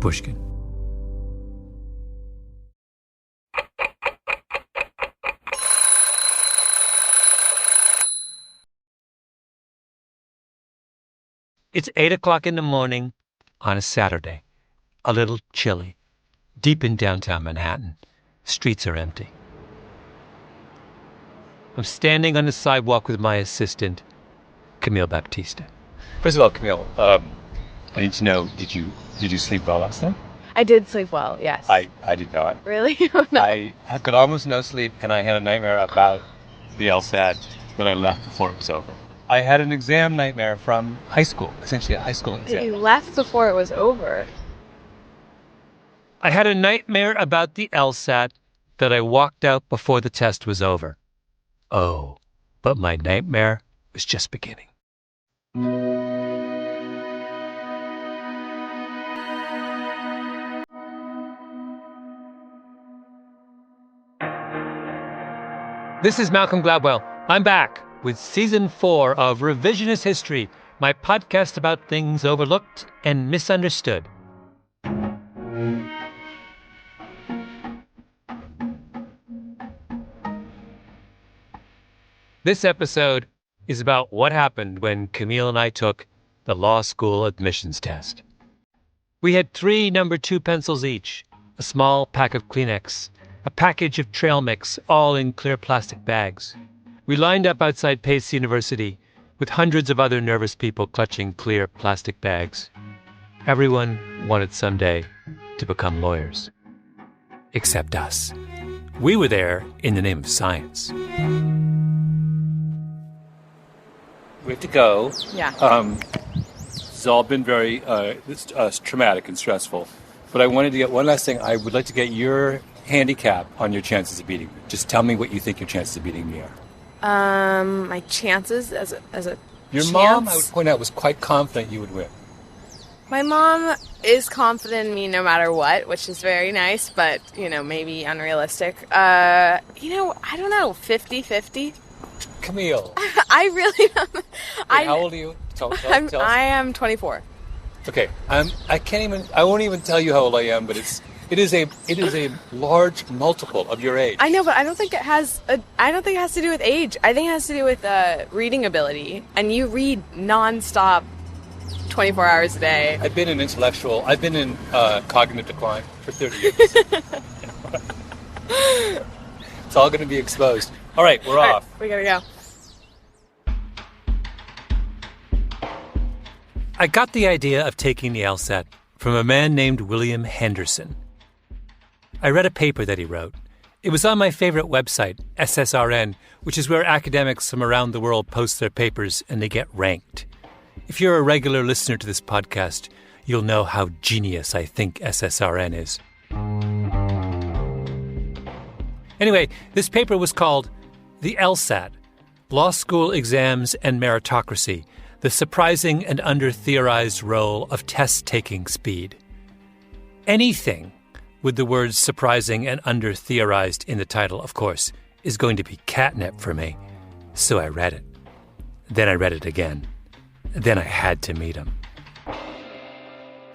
Pushkin. It's 8 o'clock in the morning on a Saturday, a little chilly, deep in downtown Manhattan. Streets are empty. I'm standing on the sidewalk with my assistant, Camille Baptista. First of all, Camille, I need to know, did you sleep well last night? I did sleep well, yes. I did not. Really? Oh, no. I could almost no sleep, and I had a nightmare about the LSAT when I left before it was over. I had an exam nightmare from high school, essentially a high school exam. You left before it was over. I had a nightmare about the LSAT that I walked out before the test was over. Oh, but my nightmare was just beginning. This is Malcolm Gladwell. I'm back with Season 4 of Revisionist History, my podcast about things overlooked and misunderstood. This episode is about what happened when Camille and I took the law school admissions test. We had 3 number 2 pencils each, a small pack of Kleenex, a package of trail mix, all in clear plastic bags. We lined up outside Pace University with hundreds of other nervous people clutching clear plastic bags. Everyone wanted someday to become lawyers. Except us. We were there in the name of science. We have to go. Yeah. It's all been very traumatic and stressful. But I wanted to get one last thing. I would like to get your handicap on your chances of beating me. Just tell me what you think your chances of beating me are. My chances as a Your chance? mom, I would point out, was quite confident you would win. My mom is confident in me no matter what, which is very nice, but, maybe unrealistic. I don't know, 50-50? Camille. I really don't. Wait, how old are you? Tell us. I am 24. Okay, I won't even tell you how old I am, but it is a large multiple of your age. I know, but I don't think it has to do with age. I think it has to do with reading ability. And you read nonstop 24 hours a day. I've been in cognitive decline for 30 years. It's all going to be exposed. All right, we're off. We gotta go. I got the idea of taking the LSAT from a man named William Andersen. I read a paper that he wrote. It was on my favorite website, SSRN, which is where academics from around the world post their papers and they get ranked. If you're a regular listener to this podcast, you'll know how genius I think SSRN is. Anyway, this paper was called The LSAT, Law School Exams and Meritocracy, the surprising and under-theorized role of test-taking speed. Anything with the words surprising and under-theorized in the title, of course, is going to be catnip for me. So I read it. Then I read it again. Then I had to meet him.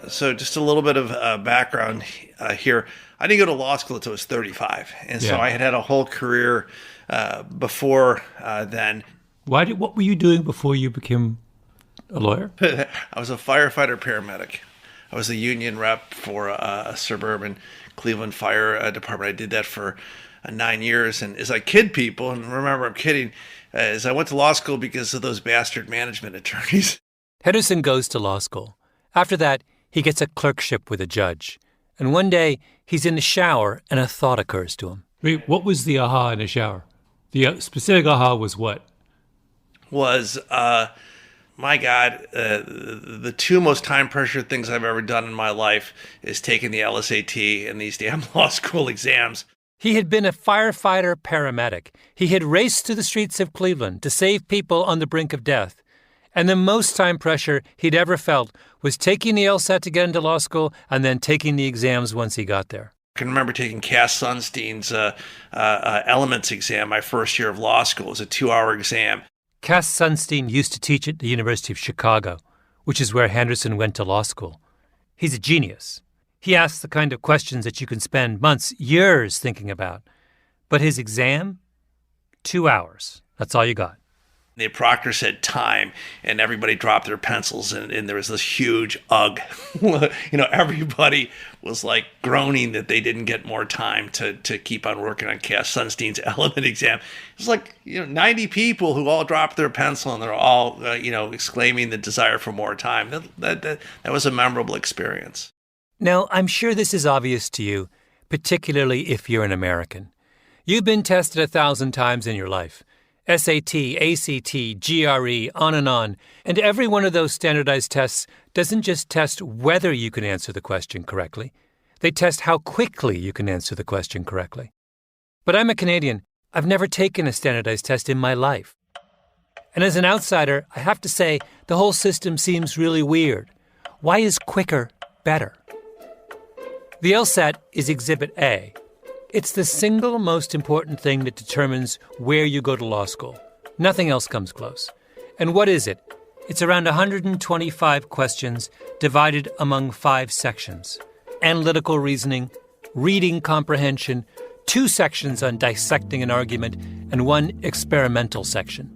So just a little bit of background here. I didn't go to law school until I was 35. And so I had a whole career before then. What were you doing before you became a lawyer? I was a firefighter paramedic. I was a union rep for a suburban Cleveland fire department. I did that for 9 years. And as I kid people, and remember I'm kidding, as I went to law school because of those bastard management attorneys. Henderson goes to law school. After that, he gets a clerkship with a judge. And one day, he's in the shower and a thought occurs to him. Wait, what was the aha in the shower? The specific aha was what? Was, my God, the 2 most time-pressured things I've ever done in my life is taking the LSAT and these damn law school exams. He had been a firefighter paramedic. He had raced through the streets of Cleveland to save people on the brink of death. And the most time pressure he'd ever felt was taking the LSAT to get into law school and then taking the exams once he got there. I can remember taking Cass Sunstein's elements exam my first year of law school. It was a 2-hour exam. Cass Sunstein used to teach at the University of Chicago, which is where Henderson went to law school. He's a genius. He asks the kind of questions that you can spend months, years thinking about. But his exam? 2 hours. That's all you got. The proctor said time, and everybody dropped their pencils, and there was this huge ugh. Everybody was like groaning that they didn't get more time to keep on working on Cass Sunstein's element exam. It was like 90 people who all dropped their pencil, and they're all exclaiming the desire for more time. That was a memorable experience. Now, I'm sure this is obvious to you, particularly if you're an American. You've been tested 1,000 times in your life. SAT, ACT, GRE, on. And every one of those standardized tests doesn't just test whether you can answer the question correctly. They test how quickly you can answer the question correctly. But I'm a Canadian. I've never taken a standardized test in my life. And as an outsider, I have to say, the whole system seems really weird. Why is quicker better? The LSAT is Exhibit A. It's the single most important thing that determines where you go to law school. Nothing else comes close. And what is it? It's around 125 questions divided among 5 sections. Analytical reasoning, reading comprehension, 2 sections on dissecting an argument, and 1 experimental section.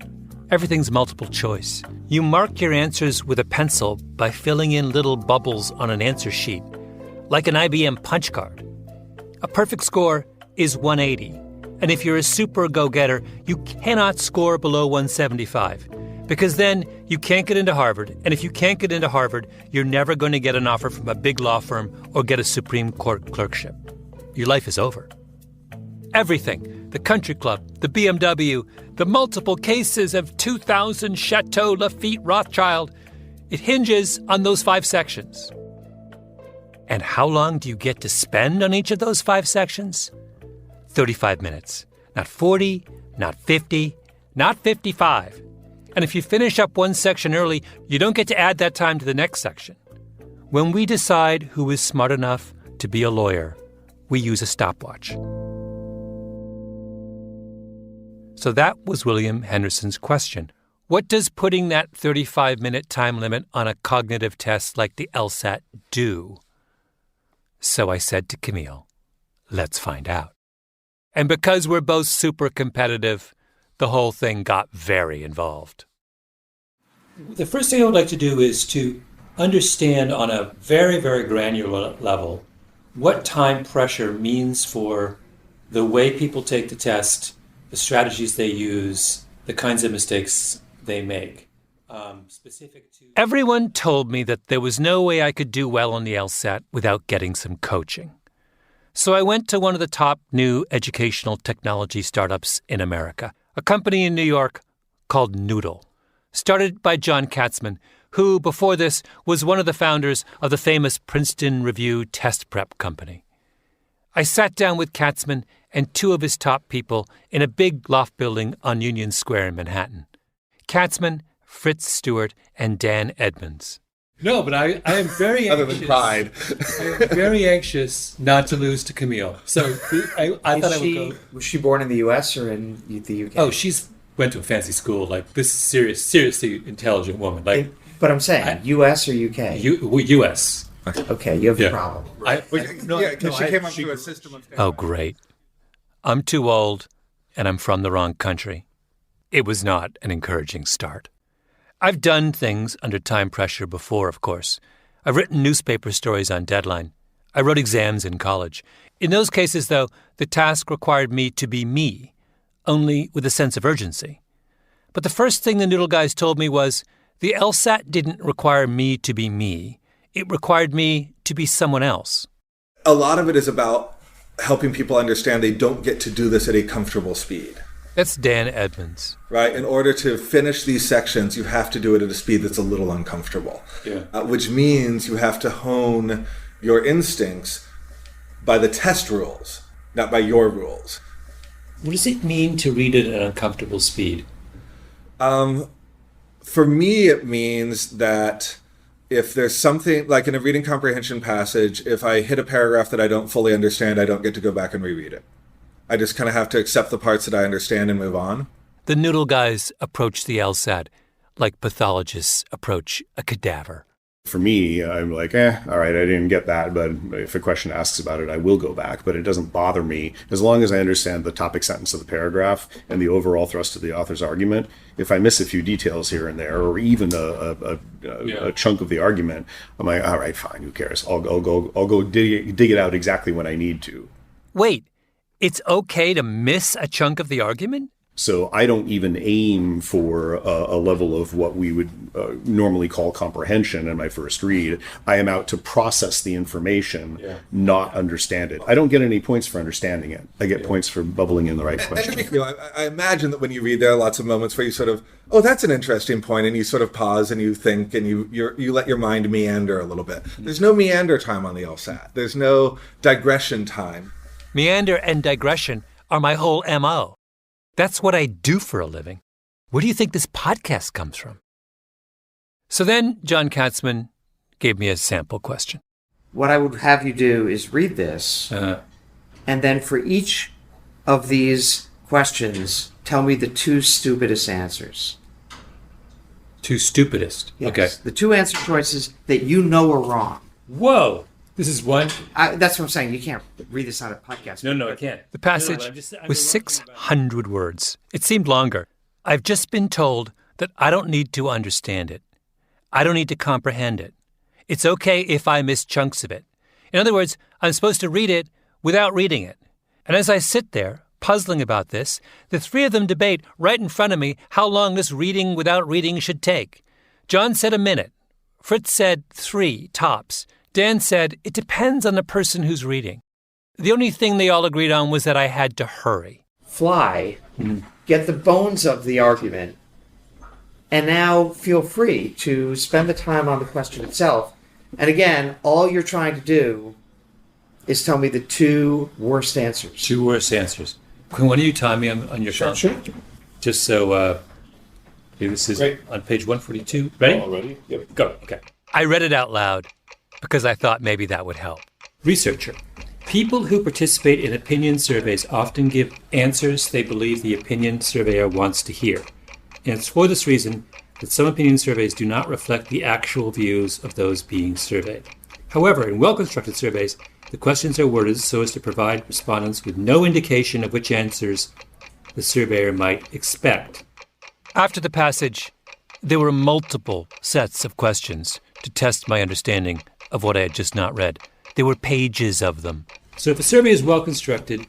Everything's multiple choice. You mark your answers with a pencil by filling in little bubbles on an answer sheet, like an IBM punch card. A perfect score is 180. And if you're a super go-getter, you cannot score below 175. Because then you can't get into Harvard. And if you can't get into Harvard, you're never going to get an offer from a big law firm or get a Supreme Court clerkship. Your life is over. Everything, the country club, the BMW, the multiple cases of 2,000 Chateau Lafite Rothschild, it hinges on those 5 sections. And how long do you get to spend on each of those 5 sections? 35 minutes. Not 40, not 50, not 55. And if you finish up one section early, you don't get to add that time to the next section. When we decide who is smart enough to be a lawyer, we use a stopwatch. So that was William Henderson's question. What does putting that 35-minute time limit on a cognitive test like the LSAT do? So I said to Camille, let's find out. And because we're both super competitive, the whole thing got very involved. The first thing I would like to do is to understand on a very, very granular level what time pressure means for the way people take the test, the strategies they use, the kinds of mistakes they make. Everyone told me that there was no way I could do well on the LSAT without getting some coaching. So I went to one of the top new educational technology startups in America, a company in New York called Noodle, started by John Katzman, who, before this, was one of the founders of the famous Princeton Review test prep company. I sat down with Katzman and 2 of his top people in a big loft building on Union Square in Manhattan. Katzman, Fritz Stewart, and Dan Edmonds. No, but I am very anxious. Other than pride. I am very anxious not to lose to Camille. So I thought I would go. Was she born in the U.S. or in the UK? Oh, she's went to a fancy school. Like, this is seriously intelligent woman. Like, but I'm saying, U.S. or UK? U.S. Okay, you have a problem. Because she came up through a system of... Oh, great. I'm too old, and I'm from the wrong country. It was not an encouraging start. I've done things under time pressure before, of course. I've written newspaper stories on deadline. I wrote exams in college. In those cases, though, the task required me to be me, only with a sense of urgency. But the first thing the Noodle guys told me was, the LSAT didn't require me to be me. It required me to be someone else. A lot of it is about helping people understand they don't get to do this at a comfortable speed. That's Dan Edmonds. Right? In order to finish these sections, you have to do it at a speed that's a little uncomfortable. Which means you have to hone your instincts by the test rules, not by your rules. What does it mean to read at an uncomfortable speed? For me, it means that if there's something, like in a reading comprehension passage, if I hit a paragraph that I don't fully understand, I don't get to go back and reread it. I just kind of have to accept the parts that I understand and move on. The Noodle guys approach the LSAT like pathologists approach a cadaver. For me, I'm like, all right, I didn't get that, but if a question asks about it, I will go back. But it doesn't bother me as long as I understand the topic sentence of the paragraph and the overall thrust of the author's argument. If I miss a few details here and there, or even a chunk of the argument, I'm like, all right, fine, who cares? I'll go dig it out exactly when I need to. Wait, it's okay to miss a chunk of the argument? So I don't even aim for a level of what we would normally call comprehension in my first read. I am out to process the information, not understand it. I don't get any points for understanding it. I get points for bubbling in the right question. I imagine that when you read, there are lots of moments where you sort of, oh, that's an interesting point, and you sort of pause and you think and you let your mind meander a little bit. There's no meander time on the LSAT. There's no digression time. Meander and digression are my whole MO. That's what I do for a living. Where do you think this podcast comes from? So then John Katzman gave me a sample question. What I would have you do is read this, and then for each of these questions, tell me the two stupidest answers. Two stupidest? Yes. Okay. The two answer choices that you know are wrong. Whoa. This is one. That's what I'm saying. You can't read this on a podcast. No, I can't. The passage was 600 words. It seemed longer. I've just been told that I don't need to understand it. I don't need to comprehend it. It's okay if I miss chunks of it. In other words, I'm supposed to read it without reading it. And as I sit there, puzzling about this, the three of them debate right in front of me how long this reading without reading should take. John said a minute. Fritz said 3, tops. Dan said, it depends on the person who's reading. The only thing they all agreed on was that I had to hurry. Fly, get the bones of the argument, and now feel free to spend the time on the question itself. And again, all you're trying to do is tell me the two worst answers. Two worst answers. Why don't you time me on your phone? Sure. Just so, this is on page 142. Ready? All ready? Yep. Go. Okay. I read it out loud because I thought maybe that would help. Researcher. People who participate in opinion surveys often give answers they believe the opinion surveyor wants to hear. And it's for this reason that some opinion surveys do not reflect the actual views of those being surveyed. However, in well-constructed surveys, the questions are worded so as to provide respondents with no indication of which answers the surveyor might expect. After the passage, there were multiple sets of questions to test my understanding of what I had just not read. There were pages of them. So if a survey is well constructed,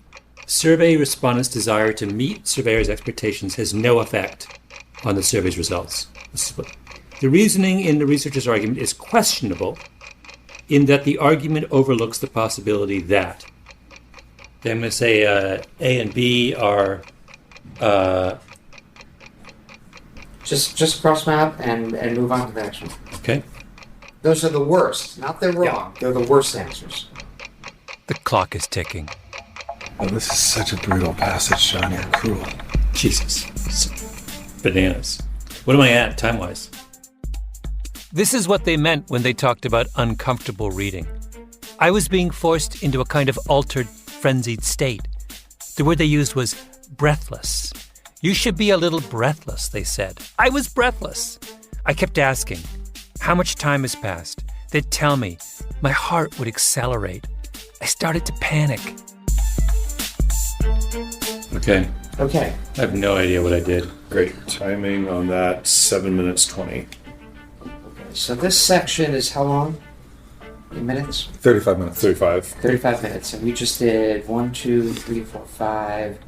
survey respondents' desire to meet surveyors' expectations has no effect on the survey's results. The reasoning in the researcher's argument is questionable in that the argument overlooks the possibility that. Then I'm going to say A and B are... Just cross them out and move on to the next one. Okay. Those are the worst. Not they're wrong. Yeah. They're the worst answers. The clock is ticking. Oh, this is such a brutal passage, John. You're cruel. Jesus. Bananas. What am I at, time-wise? This is what they meant when they talked about uncomfortable reading. I was being forced into a kind of altered, frenzied state. The word they used was breathless. You should be a little breathless, they said. I was breathless. I kept asking, how much time has passed? They'd tell me. My heart would accelerate. I started to panic. Okay. I have no idea what I did. Great. Timing on that, 7 minutes 20. So this section is how long? In minutes? 35 minutes. 35 minutes. And we just did 1, 2, 3, 4, 5,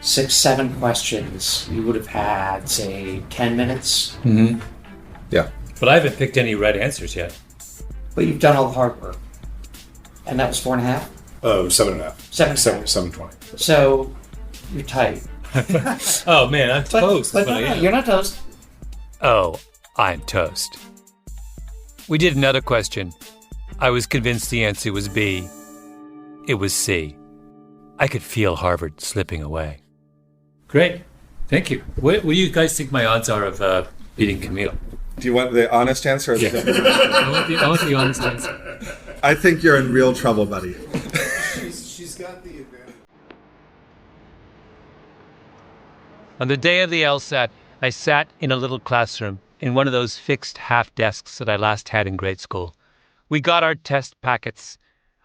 6, 7 questions. You would have had, say, 10 minutes. Mm-hmm. Yeah. But I haven't picked any right answers yet. But you've done all the hard work. And that was 4.5? 7.5. 7.5. 7:20. So you're tight. Oh man, I'm toast. But no, you're not toast. Oh, I'm toast. We did another question. I was convinced the answer was B. It was C. I could feel Harvard slipping away. Great. Thank you. What do you guys think my odds are of beating Camille? Do you want the honest answer? Or I want the honest answer. I think you're in real trouble, buddy. She's got the advantage. On the day of the LSAT, I sat in a little classroom in one of those fixed half desks that I last had in grade school. We got our test packets.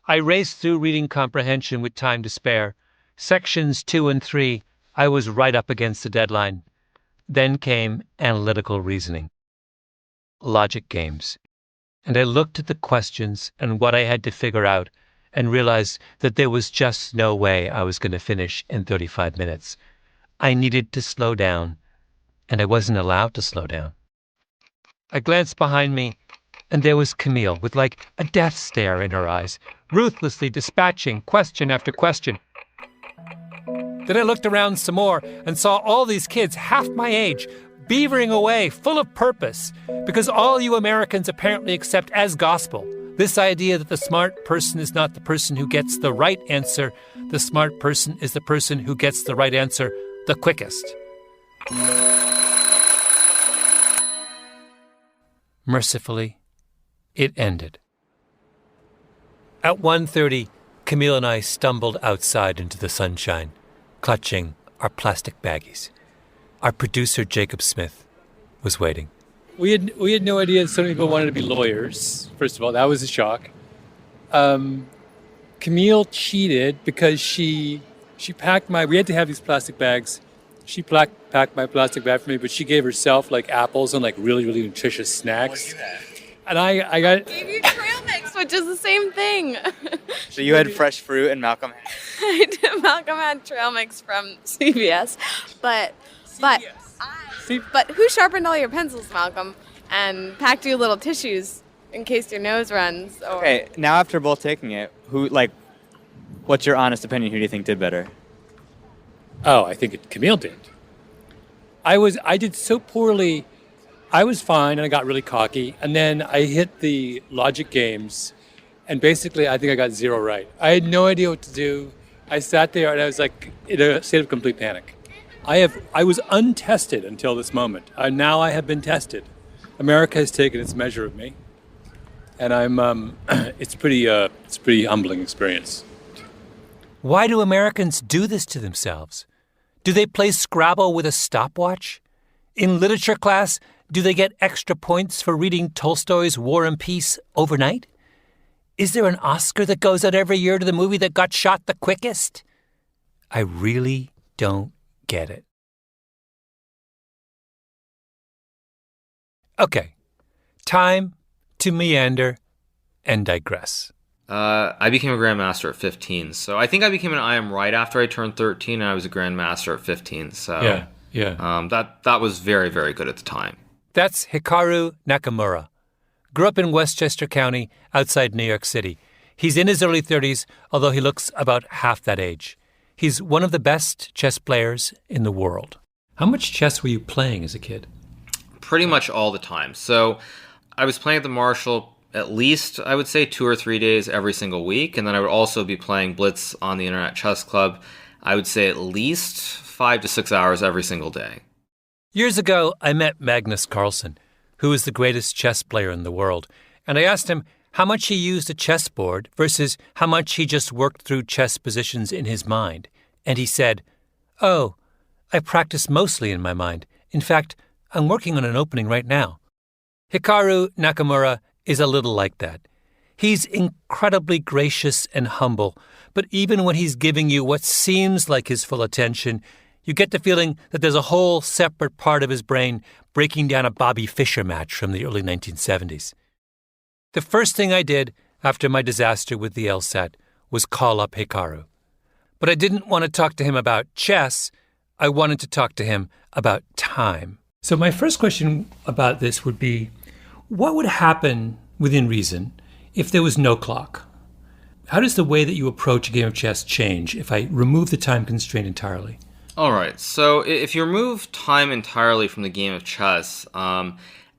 I raced through reading comprehension with time to spare. Sections 2 and 3, I was right up against the deadline. Then came analytical reasoning, logic games. And I looked at the questions and what I had to figure out and realized that there was just no way I was going to finish in 35 minutes. I needed to slow down, and I wasn't allowed to slow down. I glanced behind me, and there was Camille with like a death stare in her eyes, ruthlessly dispatching question after question. Then I looked around some more and saw all these kids half my age, beavering away, full of purpose, because all you Americans apparently accept as gospel this idea that the smart person is not the person who gets the right answer. The smart person is the person who gets the right answer the quickest. Mercifully, it ended. At 1:30, Camille and I stumbled outside into the sunshine, clutching our plastic baggies. Our producer, Jacob Smith, was waiting. We had no idea so many people wanted to be lawyers. First of all, that was a shock. Camille cheated because she packed we had to have these plastic bags. She packed my plastic bag for me, but she gave herself like apples and like really, really nutritious snacks. And I got... Gave you trail mix, which is the same thing. So you had fresh fruit and Malcolm had... Malcolm had trail mix from CVS, but who sharpened all your pencils, Malcolm, and packed you little tissues in case your nose runs? Or... Okay, now after both taking it, what's your honest opinion? Who do you think did better? Oh, I think Camille did. I did so poorly. I was fine, and I got really cocky, and then I hit the logic games, and basically I think I got 0 right. I had no idea what to do. I sat there, and I was like in a state of complete panic. I was untested until this moment. Now I have been tested. America has taken its measure of me, and it's pretty humbling experience. Why do Americans do this to themselves? Do they play Scrabble with a stopwatch? In literature class, do they get extra points for reading Tolstoy's War and Peace overnight? Is there an Oscar that goes out every year to the movie that got shot the quickest? I really don't get it. Okay, time to meander and digress. I became a grandmaster at 15, so I think I became an IM right after I turned 13, and I was a grandmaster at 15. So that was very, very good at the time. That's Hikaru Nakamura. Grew up in Westchester County, outside New York City. He's in his early 30s, although he looks about half that age. He's one of the best chess players in the world. How much chess were you playing as a kid? Pretty much all the time. So I was playing at the Marshall at least, I would say, 2 or 3 days every single week. And then I would also be playing Blitz on the Internet Chess Club, I would say at least 5 to 6 hours every single day. Years ago, I met Magnus Carlsen, who is the greatest chess player in the world. And I asked him how much he used a chessboard versus how much he just worked through chess positions in his mind. And he said, "Oh, I practice mostly in my mind. In fact, I'm working on an opening right now." Hikaru Nakamura is a little like that. He's incredibly gracious and humble, but even when he's giving you what seems like his full attention, you get the feeling that there's a whole separate part of his brain breaking down a Bobby Fischer match from the early 1970s. The first thing I did after my disaster with the LSAT was call up Hikaru. But I didn't want to talk to him about chess. I wanted to talk to him about time. So my first question about this would be, what would happen within reason if there was no clock? How does the way that you approach a game of chess change if I remove the time constraint entirely? All right. So if you remove time entirely from the game of chess,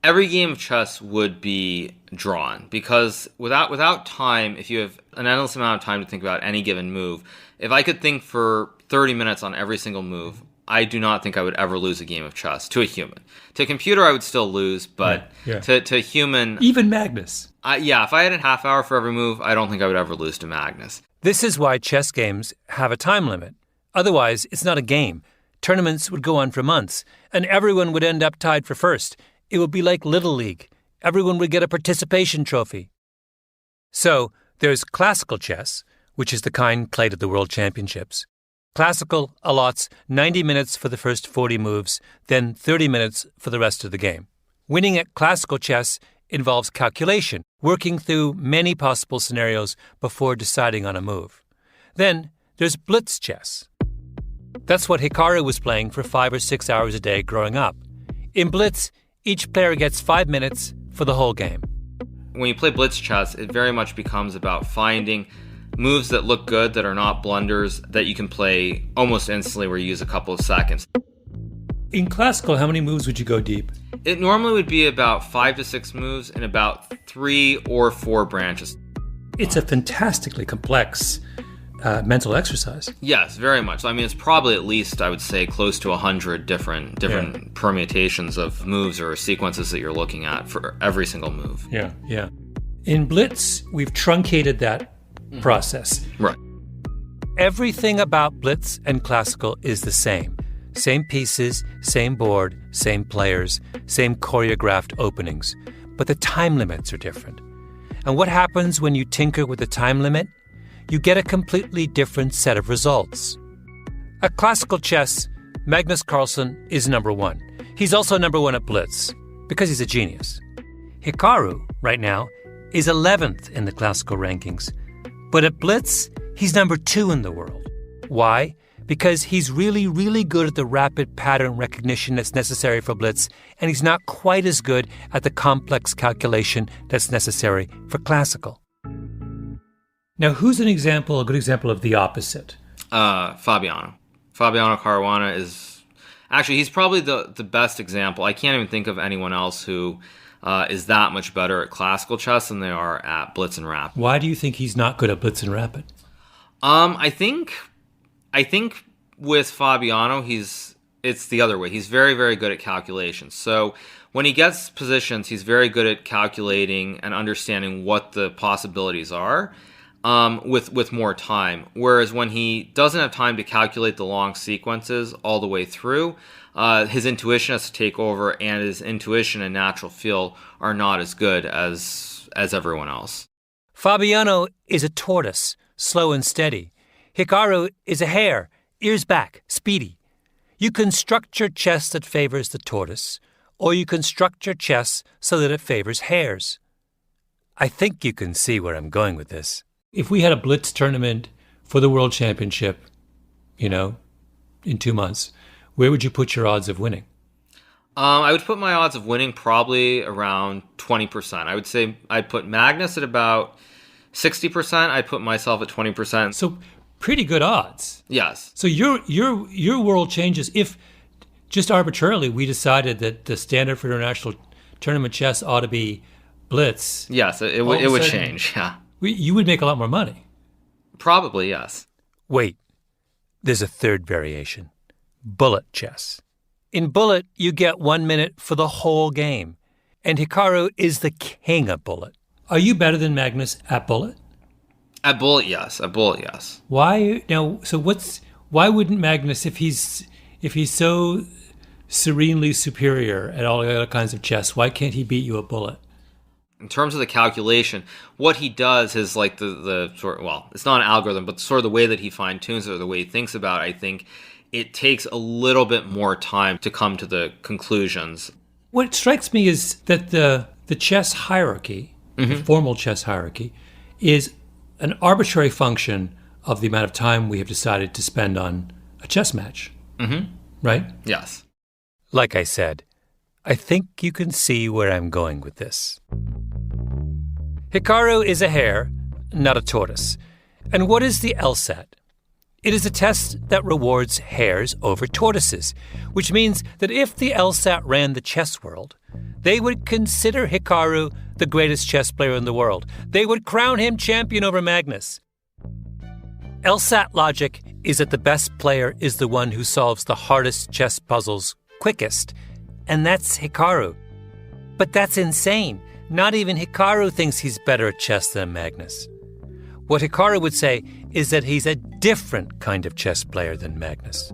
every game of chess would be drawn, because without time, if you have an endless amount of time to think about any given move, if I could think for 30 minutes on every single move, I do not think I would ever lose a game of chess to a human. To a computer, I would still lose, but to a human... Even Magnus. If I had a half hour for every move, I don't think I would ever lose to Magnus. This is why chess games have a time limit. Otherwise, it's not a game. Tournaments would go on for months, and everyone would end up tied for first. It would be like Little League. Everyone would get a participation trophy. So there's classical chess, which is the kind played at the World Championships. Classical allots 90 minutes for the first 40 moves, then 30 minutes for the rest of the game. Winning at classical chess involves calculation, working through many possible scenarios before deciding on a move. Then there's blitz chess. That's what Hikaru was playing for 5 or 6 hours a day growing up. In blitz, each player gets 5 minutes for the whole game. When you play blitz chess, it very much becomes about finding moves that look good, that are not blunders, that you can play almost instantly where you use a couple of seconds. In classical, how many moves would you go deep? It normally would be about 5 to 6 moves in about 3 or 4 branches. It's a fantastically complex mental exercise. Yes, very much. I mean, it's probably at least, I would say, close to 100 different permutations of moves or sequences that you're looking at for every single move. Yeah. In blitz, we've truncated that process. Right. Everything about blitz and classical is the same. Same pieces, same board, same players, same choreographed openings. But the time limits are different. And what happens when you tinker with the time limit? You get a completely different set of results. At classical chess, Magnus Carlsen is number 1. He's also number 1 at blitz, because he's a genius. Hikaru, right now, is 11th in the classical rankings. But at blitz, he's number 2 in the world. Why? Because he's really, really good at the rapid pattern recognition that's necessary for blitz, and he's not quite as good at the complex calculation that's necessary for classical. Now, who's a good example of the opposite? Fabiano. Fabiano Caruana is... Actually, he's probably the best example. I can't even think of anyone else who is that much better at classical chess than they are at blitz and rapid. Why do you think he's not good at blitz and rapid? I think with Fabiano, it's the other way. He's very, very good at calculations. So when he gets positions, he's very good at calculating and understanding what the possibilities are with more time. Whereas when he doesn't have time to calculate the long sequences all the way through, his intuition has to take over, and his intuition and natural feel are not as good as everyone else. Fabiano is a tortoise, slow and steady. Hikaru is a hare, ears back, speedy. You can structure chess that favors the tortoise, or you can structure chess so that it favors hares. I think you can see where I'm going with this. If we had a blitz tournament for the World Championship, in 2 months, where would you put your odds of winning? I would put my odds of winning probably around 20%. I would say I'd put Magnus at about 60%. I'd put myself at 20%. So pretty good odds. Yes. So your world changes if just arbitrarily we decided that the standard for international tournament chess ought to be blitz. Yes, it would change. Yeah. You would make a lot more money. Probably, yes. Wait, there's a third variation. Bullet chess. In bullet, you get 1 minute for the whole game. And Hikaru is the king of bullet. Are you better than Magnus at bullet? At bullet, yes. At bullet, yes. Why now? So why wouldn't Magnus, if he's so serenely superior at all the other kinds of chess, why can't he beat you at bullet? In terms of the calculation, what he does is like the sort of, well, it's not an algorithm, but sort of the way that he fine tunes it or the way he thinks about it, I think it takes a little bit more time to come to the conclusions. What strikes me is that the chess hierarchy, the formal chess hierarchy, is an arbitrary function of the amount of time we have decided to spend on a chess match. Right? Yes. Like I said, I think you can see where I'm going with this. Hikaru is a hare, not a tortoise. And what is the LSAT? It is a test that rewards hares over tortoises, which means that if the LSAT ran the chess world, they would consider Hikaru the greatest chess player in the world. They would crown him champion over Magnus. LSAT logic is that the best player is the one who solves the hardest chess puzzles quickest, and that's Hikaru. But that's insane. Not even Hikaru thinks he's better at chess than Magnus. What Hikaru would say is that he's a different kind of chess player than Magnus.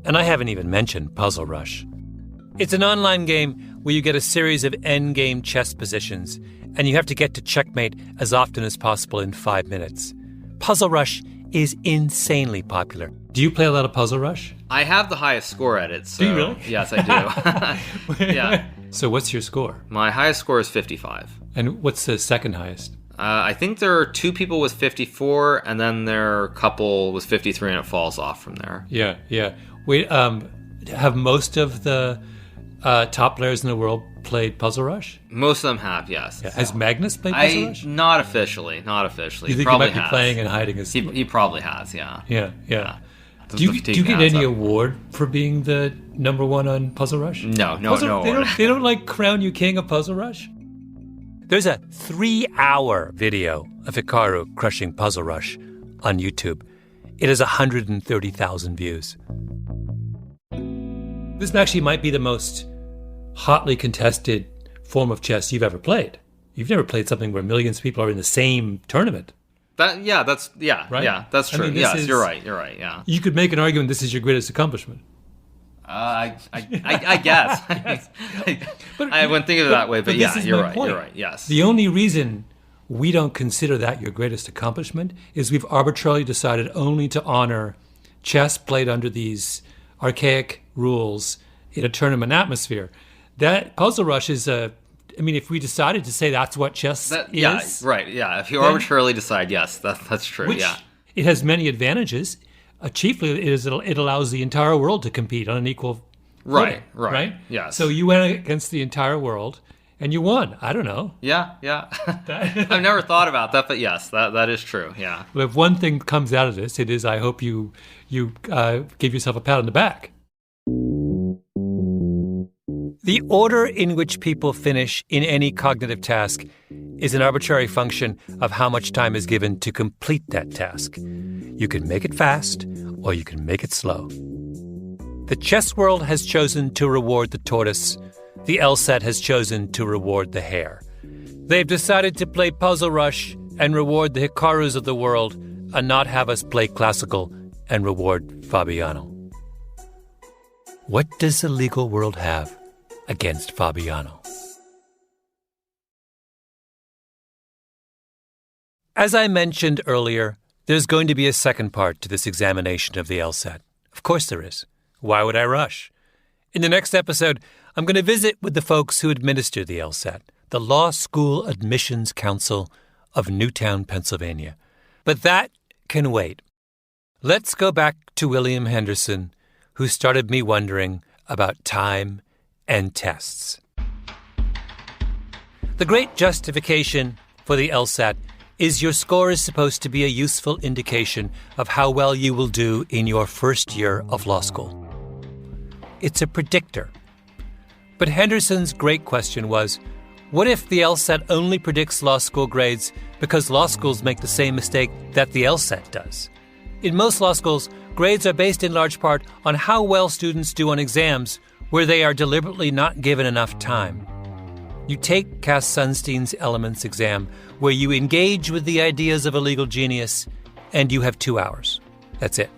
And I haven't even mentioned Puzzle Rush. It's an online game where you get a series of endgame chess positions, and you have to get to checkmate as often as possible in 5 minutes. Puzzle Rush is insanely popular. Do you play a lot of Puzzle Rush? I have the highest score at it. So Do you really? Yes, I do. Yeah. So what's your score? My highest score is 55. And what's the second highest? I think there are 2 people with 54, and then there are a couple with 53, and it falls off from there. Yeah, yeah. Wait, have most of the top players in the world played Puzzle Rush? Most of them have, yes. Yeah. Has Magnus played Puzzle Rush? Not officially. You think he might be playing and hiding his... He probably has, yeah. Yeah. Do you get any award for being the number one on Puzzle Rush? No award. They don't like crown you king of Puzzle Rush? There's a 3-hour video of Hikaru crushing Puzzle Rush on YouTube. It has 130,000 views. This actually might be the most hotly contested form of chess you've ever played. You've never played something where millions of people are in the same tournament. That's true. Right? Yeah, that's true. Yes, you're right. Yeah. You could make an argument this is your greatest accomplishment. I guess. I wouldn't think of it that way, but yeah, you're right. You're right. Yes. The only reason we don't consider that your greatest accomplishment is we've arbitrarily decided only to honor chess played under these archaic rules in a tournament atmosphere. That Puzzle Rush is if we decided to say that's what chess is. Yeah, right. Yeah. If you arbitrarily decide, yes, that's true. Yeah. It has many advantages. Chiefly, it allows the entire world to compete on an equal footing, right? Yes. So you went against the entire world, and you won. I don't know. Yeah. I've never thought about that, but yes, that is true. Yeah. Well, if one thing comes out of this, it is I hope you give yourself a pat on the back. The order in which people finish in any cognitive task is an arbitrary function of how much time is given to complete that task. You can make it fast, or you can make it slow. The chess world has chosen to reward the tortoise. The LSAT has chosen to reward the hare. They've decided to play Puzzle Rush and reward the Hikarus of the world, and not have us play classical and reward Fabiano. What does the legal world have against Fabiano? As I mentioned earlier, there's going to be a second part to this examination of the LSAT. Of course there is. Why would I rush? In the next episode, I'm going to visit with the folks who administer the LSAT, the Law School Admissions Council of Newtown, Pennsylvania. But that can wait. Let's go back to William Henderson, who started me wondering about time and tests. The great justification for the LSAT is your score is supposed to be a useful indication of how well you will do in your first year of law school. It's a predictor. But Henderson's great question was, what if the LSAT only predicts law school grades because law schools make the same mistake that the LSAT does? In most law schools, grades are based in large part on how well students do on exams where they are deliberately not given enough time. You take Cass Sunstein's Elements exam, where you engage with the ideas of a legal genius, and you have 2 hours. That's it.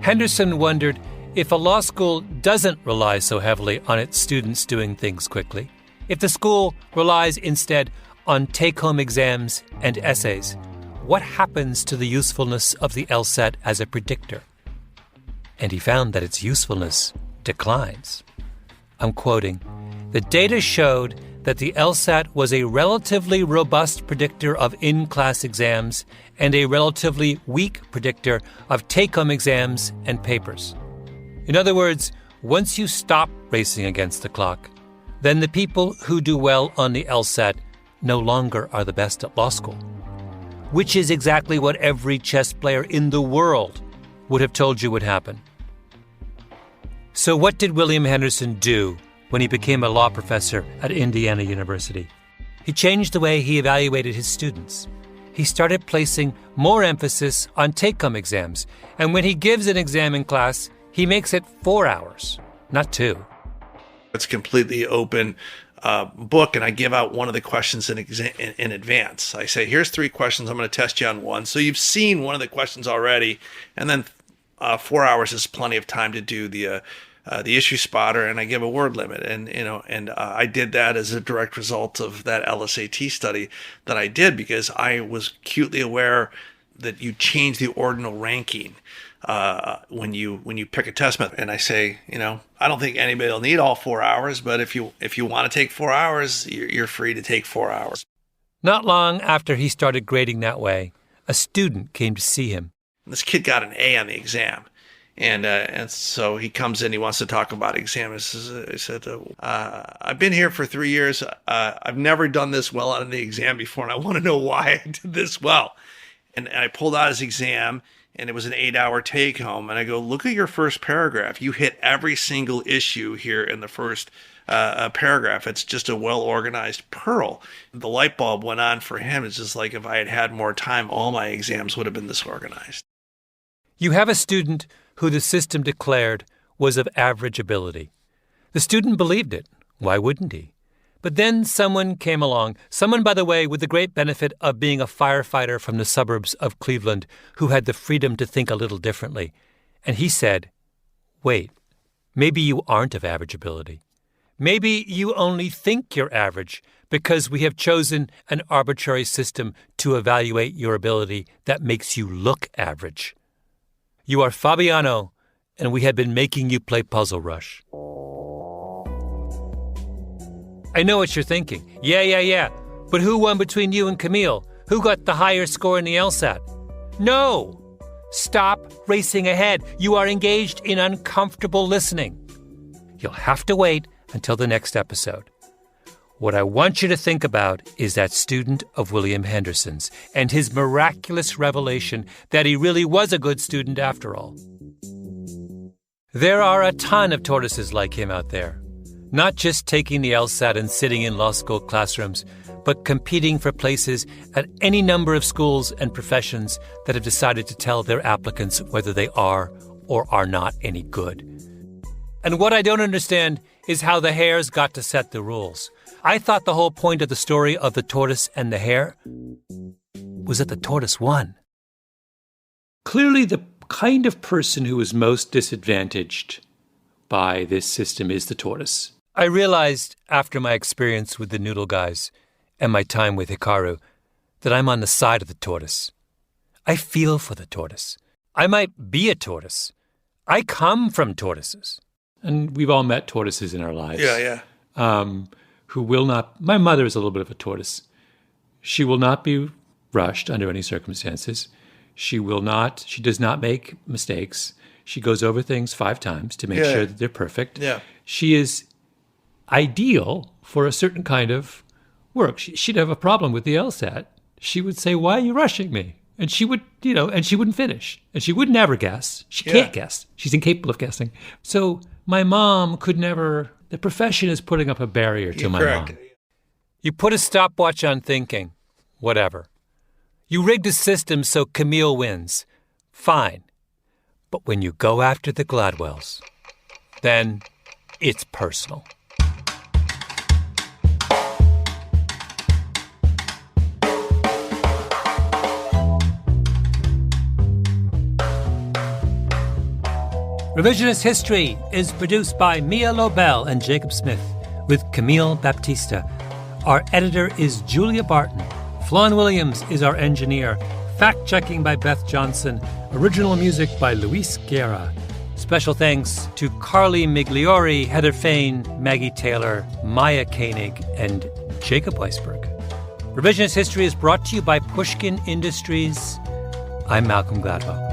Henderson wondered if a law school doesn't rely so heavily on its students doing things quickly, if the school relies instead on take-home exams and essays, what happens to the usefulness of the LSAT as a predictor? And he found that its usefulness declines. I'm quoting, "The data showed that the LSAT was a relatively robust predictor of in-class exams and a relatively weak predictor of take-home exams and papers." In other words, once you stop racing against the clock, then the people who do well on the LSAT no longer are the best at law school, which is exactly what every chess player in the world would have told you would happen. So what did William Henderson do when he became a law professor at Indiana University? He changed the way he evaluated his students. He started placing more emphasis on take-home exams, and when he gives an exam in class, he makes it 4 hours, not 2. It's a completely open book, and I give out one of the questions in advance. I say, here's 3 questions. I'm going to test you on one. So you've seen one of the questions already, and then 4 hours is plenty of time to do the the issue spotter, and I give a word limit. And I did that as a direct result of that LSAT study that I did, because I was acutely aware that you change the ordinal ranking when you pick a test method. And I say, I don't think anybody will need all 4 hours, but if you want to take 4 hours, you're free to take 4 hours. Not long after he started grading that way, a student came to see him. This kid got an A on the exam. And so he comes in, he wants to talk about exam. He said, I've been here for 3 years. I've never done this well on the exam before, and I want to know why I did this well. And I pulled out his exam, and it was an 8-hour take home. And I go, look at your first paragraph. You hit every single issue here in the first paragraph. It's just a well-organized pearl. The light bulb went on for him. It's just like, if I had had more time, all my exams would have been this organized. You have a student who the system declared was of average ability. The student believed it. Why wouldn't he? But then someone came along, someone, by the way, with the great benefit of being a firefighter from the suburbs of Cleveland, who had the freedom to think a little differently. And he said, wait, maybe you aren't of average ability. Maybe you only think you're average because we have chosen an arbitrary system to evaluate your ability that makes you look average. You are Fabiano, and we have been making you play Puzzle Rush. I know what you're thinking. Yeah. But who won between you and Camille? Who got the higher score in the LSAT? No! Stop racing ahead. You are engaged in uncomfortable listening. You'll have to wait until the next episode. What I want you to think about is that student of William Henderson's and his miraculous revelation that he really was a good student after all. There are a ton of tortoises like him out there, not just taking the LSAT and sitting in law school classrooms, but competing for places at any number of schools and professions that have decided to tell their applicants whether they are or are not any good. And what I don't understand is how the hares got to set the rules. I thought the whole point of the story of the tortoise and the hare was that the tortoise won. Clearly, the kind of person who is most disadvantaged by this system is the tortoise. I realized after my experience with the noodle guys and my time with Hikaru that I'm on the side of the tortoise. I feel for the tortoise. I might be a tortoise. I come from tortoises. And we've all met tortoises in our lives. Yeah. Who will not... My mother is a little bit of a tortoise. She will not be rushed under any circumstances. She does not make mistakes. She goes over things 5 times to make sure that they're perfect. Yeah. She is ideal for a certain kind of work. She'd have a problem with the LSAT. She would say, why are you rushing me? And she would, and she wouldn't finish. And she would never guess. She can't guess. She's incapable of guessing. So my mom could never... The profession is putting up a barrier to my mom. You put a stopwatch on thinking. Whatever. You rigged a system so Camille wins. Fine. But when you go after the Gladwells, then it's personal. Revisionist History is produced by Mia Lobel and Jacob Smith with Camille Baptista. Our editor is Julia Barton. Flawn Williams is our engineer. Fact-checking by Beth Johnson. Original music by Luis Guerra. Special thanks to Carly Migliori, Heather Fain, Maggie Taylor, Maya Koenig, and Jacob Weisberg. Revisionist History is brought to you by Pushkin Industries. I'm Malcolm Gladwell.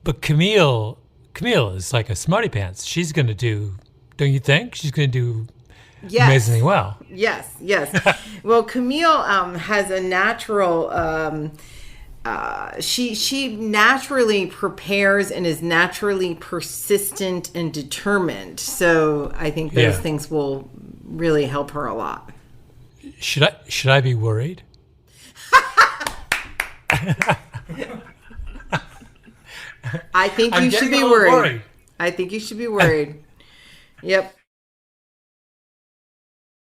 But Camille is like a smarty pants. She's going to do, don't you think? She's going to do amazingly well. Yes. Well, Camille has a natural, she naturally prepares and is naturally persistent and determined. So I think those things will really help her a lot. Should I be worried? I think you should be worried. I think you should be worried. Yep.